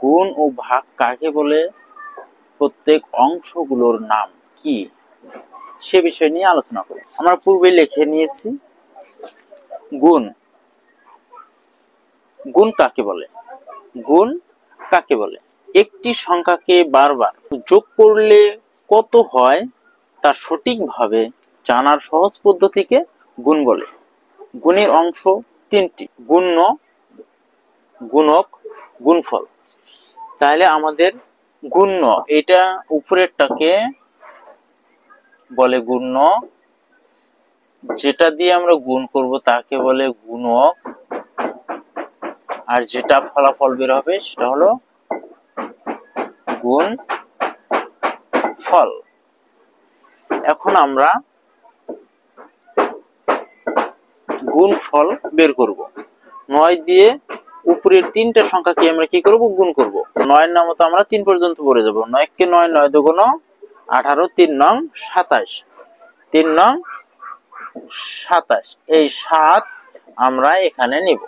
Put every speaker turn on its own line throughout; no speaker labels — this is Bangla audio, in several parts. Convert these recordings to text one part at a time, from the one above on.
গুণ ও ভাগ কাকে বলে, প্রত্যেক অংশগুলোর নাম কি, সে বিষয় নিয়ে আলোচনা করব। আমরা পূর্বে লিখে নিয়েছি গুণ। গুণ কাকে বলে? গুণ কাকে বলে? একটি সংখ্যাকে বারবার যোগ করলে কত হয় তা সঠিকভাবে জানার সহজ পদ্ধতিকে গুণ বলে। গুণের অংশ তিনটি: গুণ্য, গুণক, গুণফল। তাহলে আমাদের গুণ্য, এটা উপরেরটাকে বলে গুণ্য, যেটা দিয়ে আমরা গুণ করব তাকে বলে গুণক, আর যেটা ফলাফল বের হবে সেটা হলো গুণফল। এখন আমরা গুণফল বের করব। 9 দিয়ে উপরের তিনটা সংখ্যাকে আমরা কি করব? গুণ করব। 9 এর নাম তো আমরা 3 পর্যন্ত পড়ে যাব। 9 কে 9, 9 দুগুণ 18, 3 নং 27, 3 নং 27। এই 7 আমরা এখানে নিব,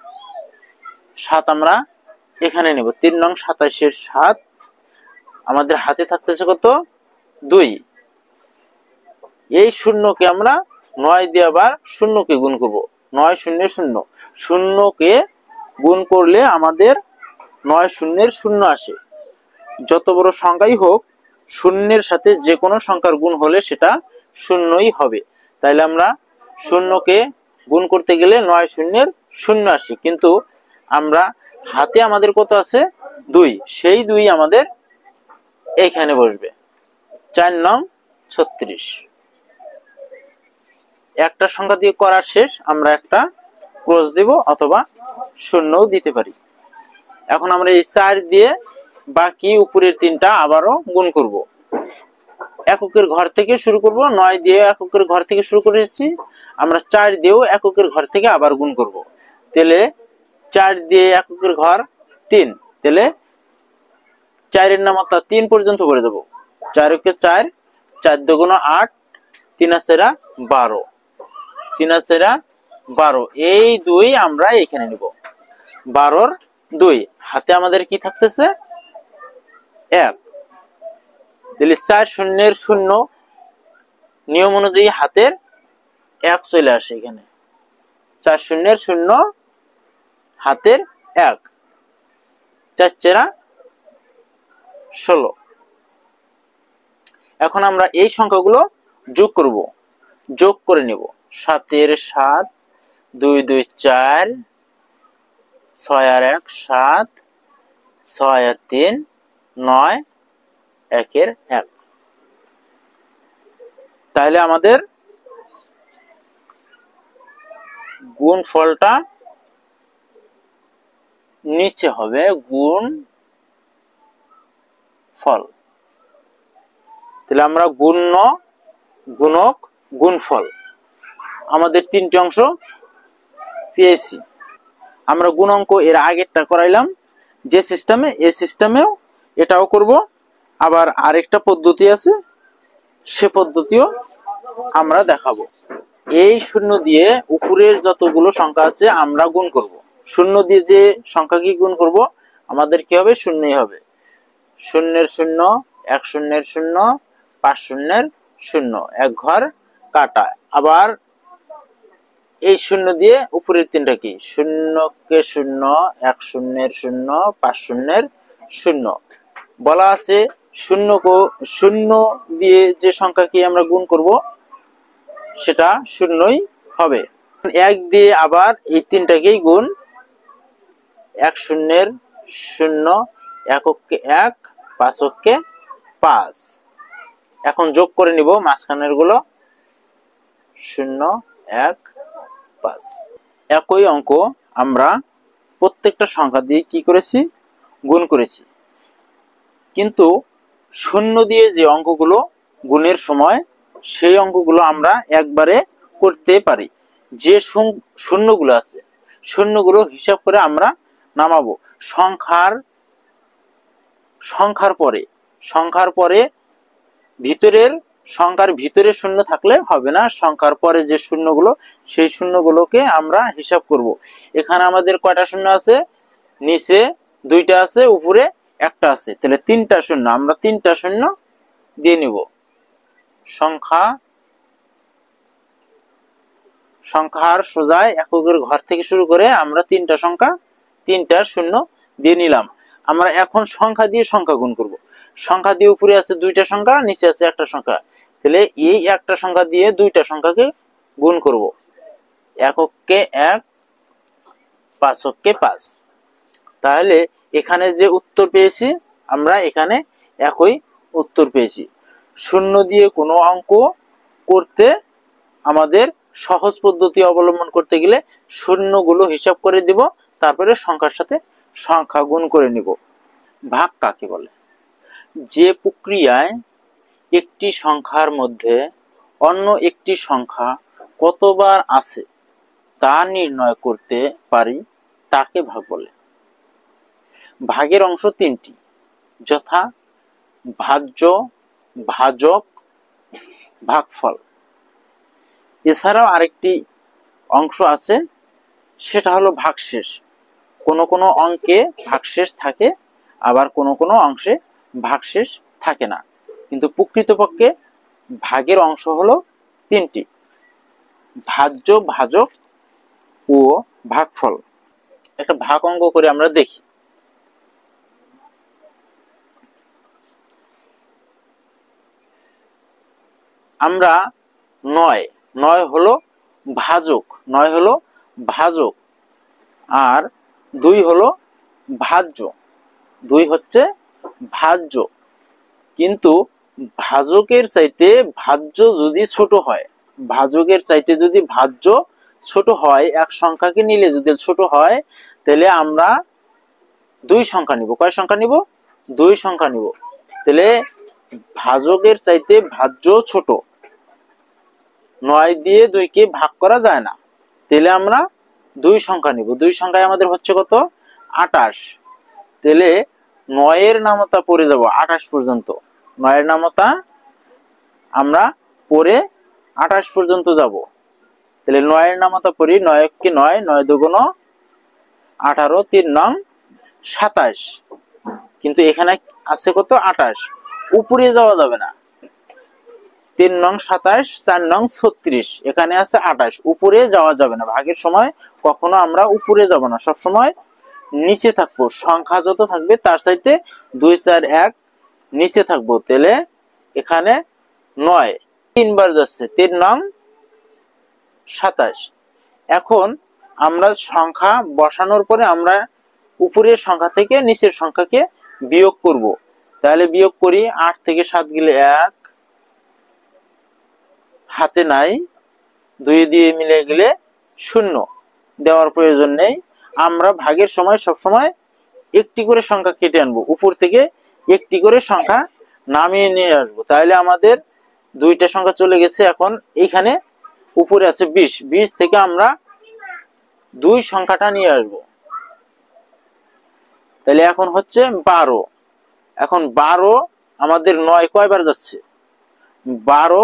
7 আমরা এখানে নিব। 3 নং 27 এর 7 আমাদের হাতে থাকতেছে কত? 2। এই শূন্যকে আমরা 9 দিয়ে আবার শূন্যকে গুণ করব। 9 শূন্য শূন্য, শূন্যকে গুণ করলে আমাদের 9 শূন্যের শূন্য আসে। যত বড় সংখ্যাই হোক, শূন্যের সাথে যে কোনো সংখ্যার গুণ হলে সেটা শূন্যই হবে। তাইলে আমরা শূন্যকে গুণ করতে গেলে 9 শূন্যের শূন্য আসে, কিন্তু আমরা হাতে আমাদের কত আছে? 2। সেই 2 আমাদের এইখানে বসবে। 4 নং 36। একটা সংখ্যা দিয়ে করা শেষ, আমরা একটা ক্রস দেব অথবা শূন্যও দিতে পারি। এখন আমরা এই 4 দিয়ে বাকি উপরের তিনটা আবারও গুণ করব। এককের ঘর থেকে শুরু করব। 9 দিয়ে এককের ঘর থেকে শুরু করেছি, আমরা 4 দিয়েও এককের ঘর থেকে আবার গুণ করব। তাহলে 4 দিয়ে এককের ঘর 3, তাহলে 4 এর নাম অর্থাৎ 3 পর্যন্ত করে দেব। 4 কে 4, 4 দুগুণ 8, 3 আর 4 12, 3 আর 4 12। এই 2 আমরা এখানে নিব। 12 এর 2 হাতে আমাদের কি থাকতেছে? 1। তাহলে 4 শূন্যের শূন্য, নিয়ম অনুযায়ী হাতের 1 চলে আসে এখানে। 4 শূন্যের শূন্য, হাতের 1, 4 4 16। এখন আমরা এই সংখ্যাগুলো যোগ করব, যোগ করে নেব। 7 এর 7, 2 2 4, 6 আর 1 7, 6 আর 3 9, 1 এর 1। তাহলে আমাদের গুণফলটা নিচে হবে গুণ ফল। তাহলে আমরা গুণ্য, গুণক, গুণফল আমাদের তিনটি অংশ পেয়েছি। আমরা গুণাঙ্ক এর আগেরটা করাইলাম যে সিস্টেমে, এই সিস্টেমেও এটাও করব। আবার আরেকটা পদ্ধতি আছে, সে পদ্ধতিও আমরা দেখাবো। এই শূন্য দিয়ে উপরের যতগুলো সংখ্যা আছে আমরা গুণ করব। শূন্য দিয়ে যে সংখ্যাকে গুণ করব আমাদের কি হবে? শূন্যই হবে। শূন্যের শূন্য, 1 শূন্যের শূন্য, 5 শূন্যের শূন্য, 1 ঘর কাটা। আবার এই শূন্য দিয়ে উপরের তিনটা কি? শূন্যকে শূন্য, 1 শূন্যের শূন্য, 5 শূন্যের শূন্য। বলা আছে শূন্য দিয়ে যে সংখ্যাকে আমরা গুণ করব সেটা শূন্যই হবে। 1 দিয়ে আবার এই তিনটাকেই গুণ। 1 শূন্যের শূন্য, 1 কে 1, 5 কে 5। এখন যোগ করে নিব মাঝখানের গুলো। 0 1 5। একই অঙ্ক আমরা প্রত্যেকটা সংখ্যা দিয়ে কি করেছি? গুণ করেছি। কিন্তু শূন্য দিয়ে যে অঙ্কগুলো গুণের সময়, সেই অঙ্কগুলো আমরা একবারে করতে পারি। যে শূন্যগুলো আছে, শূন্যগুলো হিসাব করে আমরা নামাবো। সংখ্যার পরে সংখ্যার ভিতরে শূন্য থাকলে হবে না। সংখ্যার পরে যে শূন্যগুলো, সেই শূন্যগুলোকে আমরা হিসাব করব। এখানে আমাদের কয়টা শূন্য আছে? নিচে 2টা আছে, উপরে একটা আছে, তাহলে 3টা শূন্য, আমরা 3টা শূন্য দিয়ে নিব। সংখ্যার সোজায় এককের ঘর থেকে শুরু করে আমরা 3টা শূন্য দিয়ে নিলাম। আমরা এখন সংখ্যা দিয়ে সংখ্যা গুণ করব। সংখ্যা দিয়ে উপরে আছে 2টা সংখ্যা, নিচে আছে একটা সংখ্যা, তাহলে এই একটা সংখ্যা দিয়ে 2টা সংখ্যাকে গুণ করব। এককে 1, পাঁচকে 5। তাহলে এখানে যে উত্তর পেয়েছি আমরা এখানে একই উত্তর পেয়েছি। শূন্য দিয়ে কোনো অঙ্ক করতে আমাদের সহজ পদ্ধতি অবলম্বন করতে গেলে শূন্যগুলো হিসাব করে দিব, তারপরে সংখ্যার সাথে সংখ্যা গুণ করে নিব। ভাগ কাকে বলে? যে প্রক্রিয়ায় একটি সংখ্যার মধ্যে অন্য একটি সংখ্যা কতবার আছে তা নির্ণয় করতে পারি তাকে ভাগ বলে। ভাগের অংশ 3টি, যথা ভাজ্য, ভাজক, ভাগফল। এছাড়াও আরেকটি অংশ আছে, সেটা হলো ভাগশেষ। কোনো কোনো অঙ্কে ভাগশেষ থাকে, আবার কোনো কোনো অংশে ভাগশেষ থাকে না, কিন্তু প্রকৃতপক্ষে ভাগের অংশ হলো 3টি, ভাজ্য, ভাজক ও ভাগফল। একটা ভাগ অঙ্ক করে আমরা দেখি। আমরা 9 হলো ভাজক, 9 হলো ভাজক, আর 2 হলো ভাজ্য, 2 হচ্ছে ভাজ্য। কিন্তু ভাজকের চাইতে ভাজ্য যদি ছোট হয়, ভাজকের চাইতে যদি ভাজ্য ছোট হয়, এক সংখ্যাকে নিলে যদি ছোট হয়, তাহলে আমরা 2 সংখ্যা নিব। কয় সংখ্যা নিব? 2 সংখ্যা নিব। তাহলে ভাজকের চাইতে ভাজ্য ছোট, 9 দিয়ে 2কে ভাগ করা যায় না, তাহলে আমরা 2 সংখ্যা নিব। 2 সংখ্যায় আমাদের হচ্ছে কত? 28। তাহলে 9 এর নামতা পড়ে যাব 28 পর্যন্ত। 9 এর নামতা আমরা পড়ে 28 পর্যন্ত যাব। তাহলে 9 এর নামতা পড়ি, 9 কে 9, 9 দুগুণ 18, 3 নং 27। কিন্তু এখানে আছে কত? 28। উপরে যাওয়া যাবে না। 3 নং 27, 4 নং 36, এখানে আছে 28। উপরে যাওয়া যাবে না। ভাগের সময় কখনো আমরা উপরে যাব না, সব সময় নিচে থাকবো। সংখ্যা যত থাকবে তার চাইতে 2, 4, 1 নিচে থাকবো। তাহলে এখানে 9 3 বার যাচ্ছে, 3 নং 27। এখন আমরা সংখ্যা বসানোর পরে আমরা উপরের সংখ্যা থেকে নিচের সংখ্যাকে বিয়োগ করব। তাহলে বিয়োগ করি, 8 থেকে 7 গেলে 1, হাতে নাই, 2 দিয়ে মিলে গেলে 0, দেওয়ার প্রয়োজন নেই। আমরা ভাগের সময় সব সময় একটি করে সংখ্যা কেটে আনবো, উপর থেকে একটি করে সংখ্যা নামিয়ে নিয়ে আসবো। তাহলে আমাদের 2টা সংখ্যা চলে গেছে। এখন এইখানে উপরে আছে 20, 20 থেকে আমরা 2 সংখ্যাটা নিয়ে আসবো। তাহলে এখন হচ্ছে 12। এখন 12 আমাদের 9 কয়বার যাচ্ছে? 12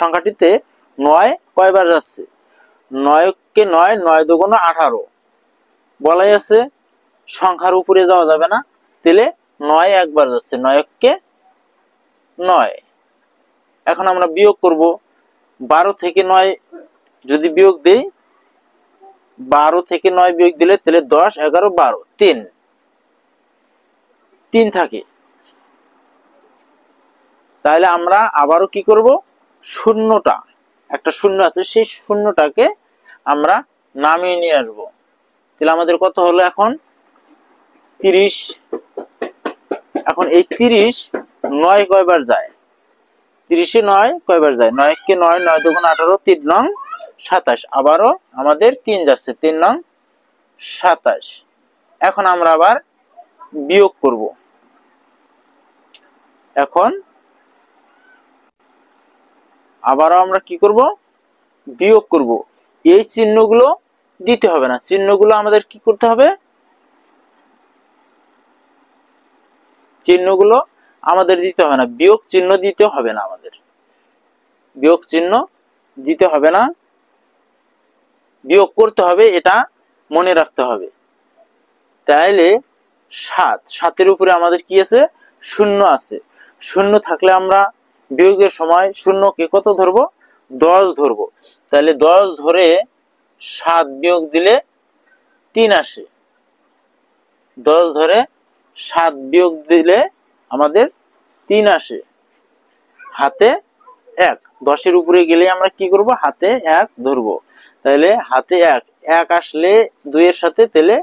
সংখ্যাটিতে 9 কয়বার যাচ্ছে? 9 কে 9, 9 দুগুণ 18 বলাই আছে, সংখ্যার উপরে যাওয়া যাবে না। তাহলে 9 একবার যাচ্ছে, 9 কে 9। এখন আমরা বিয়োগ করব। 12 থেকে 9 যদি বিয়োগ দেই, 12 থেকে 9 বিয়োগ দিলে তাহলে 10, 11, 12, 3 থাকে। তাহলে আমরা আবারও কি করব? শূন্যটা, একটা শূন্য আছে, সেই শূন্যটাকে আমরা নামিয়ে নিয়ে আসব। তাহলে আমাদের কত হলো এখন? 30। এখন এই 30 9 কয়বার যায়? 30 এ 9 কয়বার যায়? 9 কে 9, 9 দুগুণ 18, 3 নং 27। আবারও আমাদের 3 যাচ্ছে, 3 নং 27। এখন আমরা আবার বিয়োগ করব। এখন আবারও আমরা কি করব? বিয়োগ করব। এই চিহ্নগুলো দিতে হবে না, চিহ্নগুলো আমাদের কি করতে হবে? চিহ্নগুলো আমাদের দিতে হবে না, বিয়োগ চিহ্ন দিতে হবে না, আমাদের বিয়োগ চিহ্ন দিতে হবে না, বিয়োগ করতে হবে, এটা মনে রাখতে হবে। তাইলে 7, 7-এর উপরে আমাদের কি আছে? শূন্য আছে। শূন্য থাকলে আমরা বিয়োগের সময় শূন্যকে কত ধরবো? 10 ধরবো। তাহলে 10 ধরে 7 বিয়োগ দিলে 3 আসে। 10 ধরে 7 বিয়োগ দিলে আমাদের 3 আসে। হাতে 1, 10-এর উপরে গেলে আমরা কি করব? হাতে 1 ধরবো। তাহলে হাতে 1, 1 আসলে 2 এর সাথে তাহলে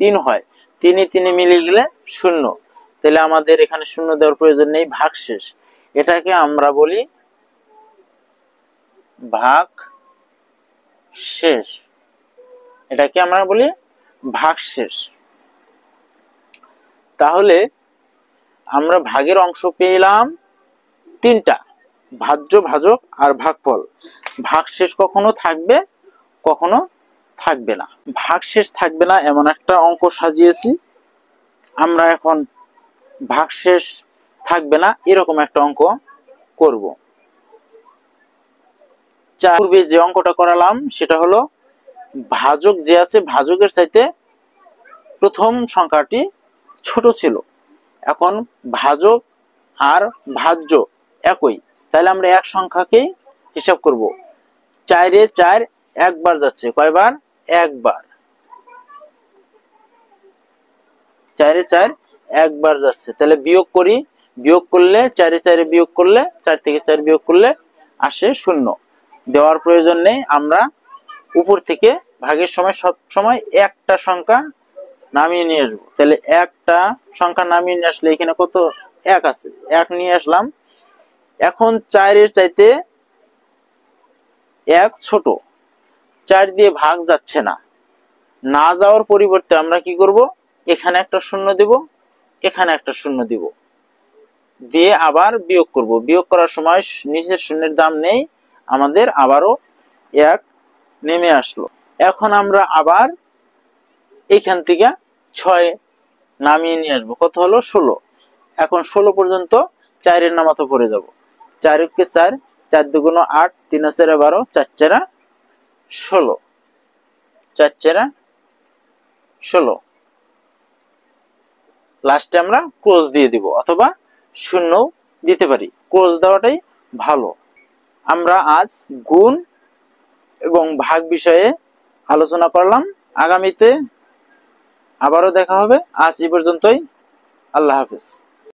3 হয়। 3 3 মিলে গেলে 0। তাহলে আমাদের এখানে শূন্য দেওয়ার প্রয়োজন নেই, ভাগশেষ। এটাকে আমরা বলি ভাগশেষ। এটাকে আমরা বলি ভাগশেষ। তাহলে আমরা ভাগের অংশ পেলাম 3টা, ভাজ্য, ভাজক আর ভাগফল। ভাগশেষ কখনো থাকবে, কখনো থাকবে না। ভাগশেষ থাকবে না এমন একটা অঙ্ক সাজিয়েছি। আমরা এখন ভাগশেষ থাকবে না এরকম একটা অঙ্ক করব। পূর্বে যে অঙ্কটা করালাম সেটা হলো ভাজক যে আছে, ভাজকের চাইতে প্রথম সংখ্যাটি ছোট ছিল। এখন ভাজক আর ভাজ্য একই, তাহলে আমরা এক সংখ্যাকেই হিসাব করব। 4-এ 4 একবার যাচ্ছে, কয়বার? একবার। 4-এ 4 একবার যাচ্ছে। তাহলে বিয়োগ করি, বিয়োগ করলে 4-এ 4 বিয়োগ করলে, 4 থেকে 4 বিয়োগ করলে আসে 0। দেওয়ার প্রয়োজন নেই। আমরা উপর থেকে ভাগের সময় সব সময় একটা সংখ্যা নামিয়ে নিয়ে আসবো। তাহলে একটা সংখ্যা নামিয়ে নিয়ে আসলে এখানে কত? 1 আছে, 1 নিয়ে আসলাম। এখন 4-এর চাইতে 1 ছোট, 4 দিয়ে ভাগ যাচ্ছে না। না যাওয়ার পরিবর্তে আমরা কি করব? এখানে একটা শূন্য দেব, এখানে একটা শূন্য দেব, দিয়ে আবার বিয়োগ করব। বিয়োগ করার সময় নিচের শূন্যের দাম নেই, আমাদের আবারও 1 নেমে আসলো। এখন আমরা আবার এইখান থেকে 6 নামিয়ে নিয়ে আসবো। কত হলো? 16। এখন 16 পর্যন্ত 4-এর নামাতে পড়ে যাব। 4-কে 4, 4 দুগুণ 8, 3 4 12, 4 4 16, 4 4 16। লাস্টে আমরা ক্রস দিয়ে দিব, অথবা শূন্য দিতে পারি। ক্রস দেওয়াটাই ভালো। আমরা আজ গুণ এবং ভাগ বিষয়ে আলোচনা করলাম। আগামীতে আবারও দেখা হবে। আজ এই পর্যন্তই। আল্লাহ হাফেজ।